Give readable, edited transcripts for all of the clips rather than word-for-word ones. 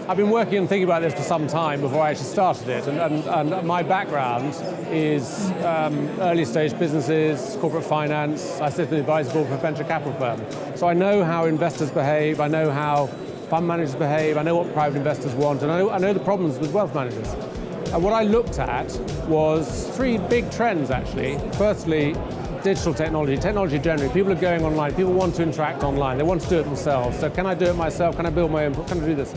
I've been working and thinking about this for some time before I actually started it, and my background is early stage businesses, corporate finance. I sit in the advisory board for a venture capital firm. So I know how investors behave, I know how fund managers behave, I know what private investors want, and I know the problems with wealth managers. And what I looked at was three big trends actually. Firstly, digital technology generally. People are going online, people want to interact online, they want to do it themselves. So can I do it myself, can I build my own, can I do this?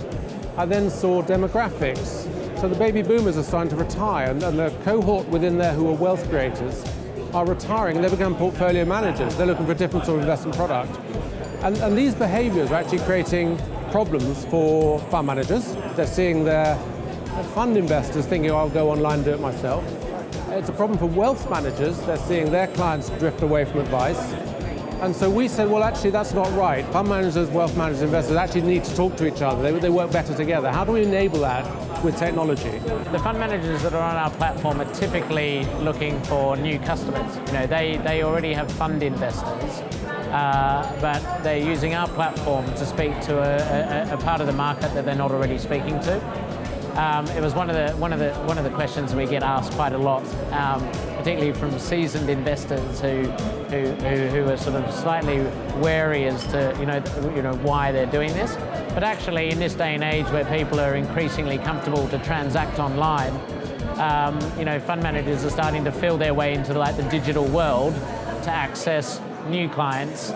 I then saw demographics. So the baby boomers are starting to retire, and the cohort within there who are wealth creators are retiring, and they become portfolio managers. They're looking for a different sort of investment product. And these behaviors are actually creating problems for fund managers. They're seeing their fund investors thinking, oh, I'll go online and do it myself. It's a problem for wealth managers. They're seeing their clients drift away from advice. And so we said, well, actually, that's not right. Fund managers, wealth managers, investors actually need to talk to each other. They work better together. How do we enable that with technology? The fund managers that are on our platform are typically looking for new customers. You know, they already have fund investors, but they're using our platform to speak to a part of the market that they're not already speaking to. It was one of the questions we get asked quite a lot, particularly from seasoned investors who are sort of slightly wary as to you know why they're doing this. But actually, in this day and age where people are increasingly comfortable to transact online, you know, fund managers are starting to feel their way into like the digital world to access new clients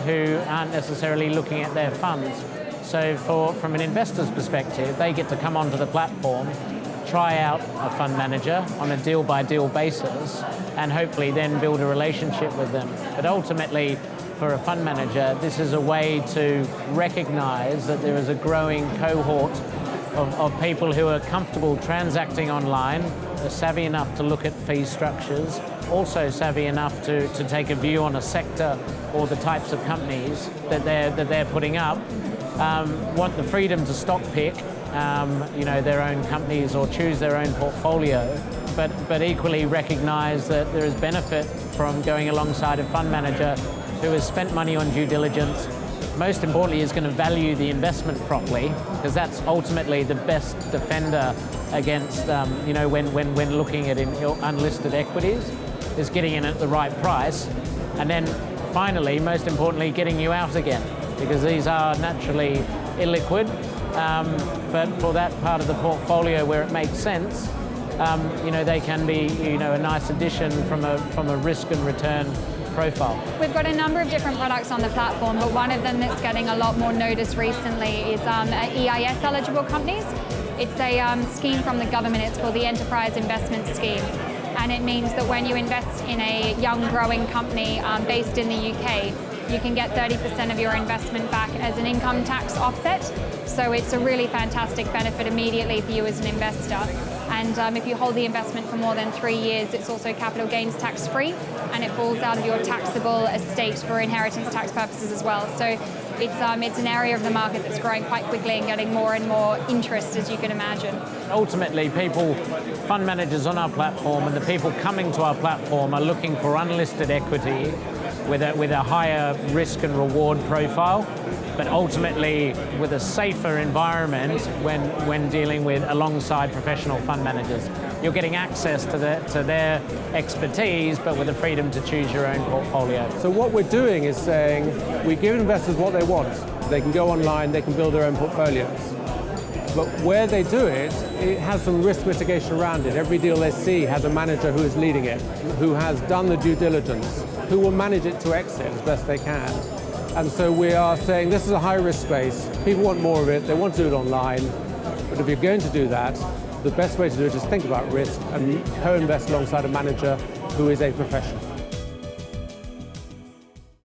who aren't necessarily looking at their funds. So from an investor's perspective, they get to come onto the platform, try out a fund manager on a deal-by-deal basis, and hopefully then build a relationship with them. But ultimately, for a fund manager, this is a way to recognize that there is a growing cohort of people who are comfortable transacting online, are savvy enough to look at fee structures, also savvy enough to take a view on a sector or the types of companies that they're putting up, want the freedom to stock pick you know, their own companies or choose their own portfolio, but equally recognize that there is benefit from going alongside a fund manager who has spent money on due diligence, most importantly is going to value the investment properly, because that's ultimately the best defender against you know, when looking at unlisted equities, is getting in at the right price, and then finally, most importantly, getting you out again, because these are naturally illiquid, but for that part of the portfolio where it makes sense, you know, they can be, you know, a nice addition from a risk and return profile. We've got a number of different products on the platform, but one of them that's getting a lot more notice recently is EIS eligible companies. It's a scheme from the government. It's called the Enterprise Investment Scheme. And it means that when you invest in a young growing company based in the UK, you can get 30% of your investment back as an income tax offset. So it's a really fantastic benefit immediately for you as an investor. And if you hold the investment for more than 3 years, it's also capital gains tax free, and it falls out of your taxable estate for inheritance tax purposes as well. So it's an area of the market that's growing quite quickly and getting more and more interest, as you can imagine. Ultimately, fund managers on our platform and the people coming to our platform are looking for unlisted equity with a higher risk and reward profile, but ultimately with a safer environment when dealing with alongside professional fund managers. You're getting access to their expertise, but with the freedom to choose your own portfolio. So what we're doing is saying we give investors what they want. They can go online, they can build their own portfolios. But where they do it, it has some risk mitigation around it. Every deal they see has a manager who is leading it, who has done the due diligence, who will manage it to exit as best they can. And so we are saying this is a high-risk space. People want more of it. They want to do it online. But if you're going to do that, the best way to do it is think about risk and co-invest alongside a manager who is a professional.